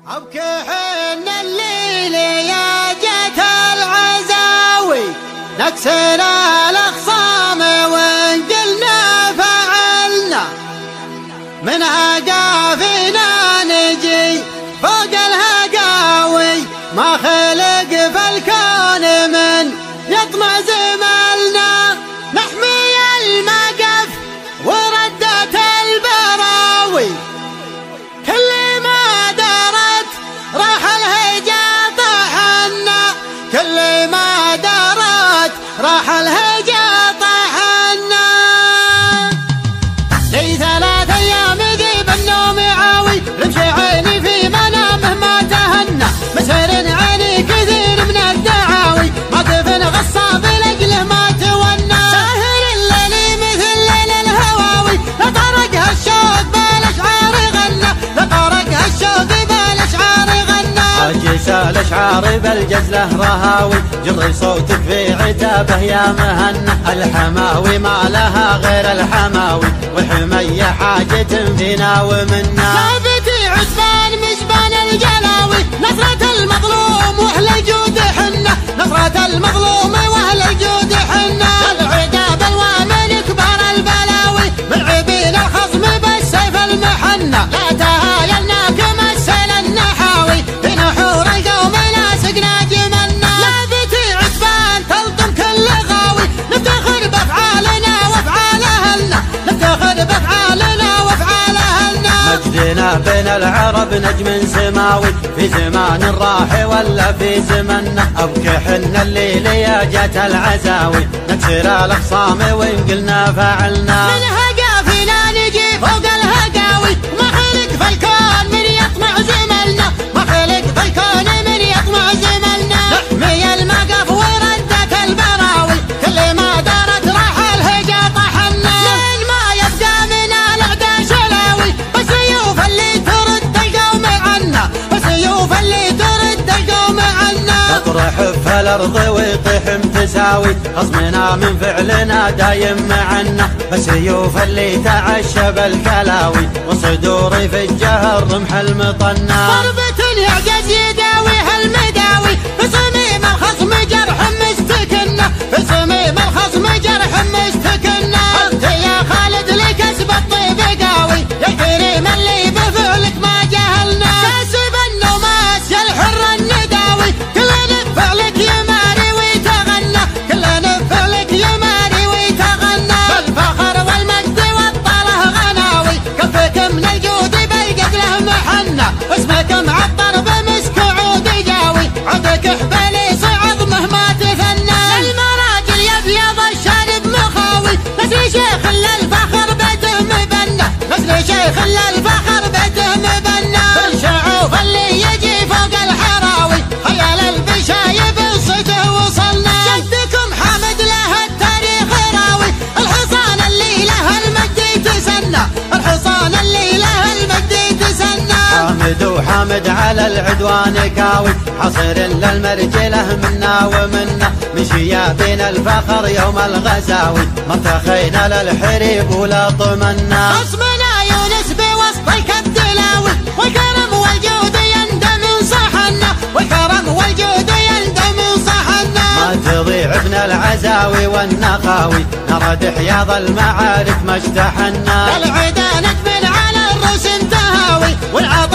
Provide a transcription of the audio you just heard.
أبكحن الليل يا جت العزاوي نكسر الأخصام وإن قلنا فعلنا من هقافنا نجي فوق الهقاوي ما خلق في الكون من يطمع زملنا نحمي المقف وردة البراوي كل ما دارت راح الهجا طحنا كل ما دارت راح الهجا طحنا لي 3 أيام ذيب النوم عاوي رمشي عيني في منامه ما تهنى مسهر عيني كثير من الدعاوي ما دفن غصاب لاجله ما تونى ساهر الليل مثل ليل الهواوي لطرقها الشوق بالاشعار غنى لطرقها الشوق بالاشعار غنى اجيس الاشعار بالجزله رهاوي جري صوتك في عتابه يا مهنا الحماوي ما لها غير الحماوي والحمية حاجة فينا ومنا ثابتي عثمان مجبان الجلاوي نصرة المظلوم واهل الجود حنا نصرة المظلوم واهل الجود حنا العتاب الوامن كبار البلاوي ملعبين الخصم بالسيف المحنى لا تهايلنا كمسل النحاوي في نحور القوم لاسقنا جملنا ثابتي عثمان تلطم كل غاوي نفتخر بافعالنا وافعال اهلنا نفتخر بافعالنا وافعال اهلنا مجدنا بين العرب نجم سماوي في زمان راح ولا في زمننا أبكحن الليل يا جت العزاوي نكسر الأخصام وإن قلنا فعلنا من هقافنا نجي فوق الهقاوي ما خلق في الكون من يطمع زملنا ما خلق في الكون من يطمع زملنا نحمي المقف وردة البراوي كل ما دارت راح الهجا طحنا لين ما يبقى من الاعداء شلاوي بالسيوف اللي ترد القوم عنا بالسيوف اللي ترد القوم عنا نطرح في الأرض ويطيح متساوي خصمنا من فعلنا دايم معنا بسيوف اللي تعشى بالكلاوي وصدوري في الجهر رمح المطنى ضربة يعجز يداويها المداوي في صميم الخصم جرح مستكنا في صميم الخصم جرح مستكنا انت يا خالد لكسب الطيب قاوي يا الكريم اللي بفعلك ما جهلنا كاسب النوماس يا الحر النداوي كلنا بفعلك يماري ويتغنى كلنا بفعلك يماري ويتغنى بالفخر والمجد والطله غناوي كفك من الجود بالقتله محنى اسمك معطر بمسك عود جاوي عندك حبالي صعد مهما تثنى المراجل يبيض الشارب مخاوي نسل شيخ للفخر بيته مبنى نسل شيخ للفخر بيته مبنى الشعوف اللي يجي فوق الحراوي خيال البشايب صيته وصلنا جدكم حامد له التاريخ راوي الحصان اللي له المجد تسنى الحصان اللي له المجد تسنى حامد وحامد على العدوان كاوي حصير للمرجله منا ومنا من شياطين الفخر يوم الغزاوي ما ارتخينا للحريب ولا طمنا خصمنا يونس بوسط الكبدلاوي والكرم والجود يندم صحنا والكرم والجود يندم صحنا ما تضيع ابن العزاوي والنقاوي نرد حياض المعارك ما اجتحنا العدا نكمل على الرسم تهاوي والعطاء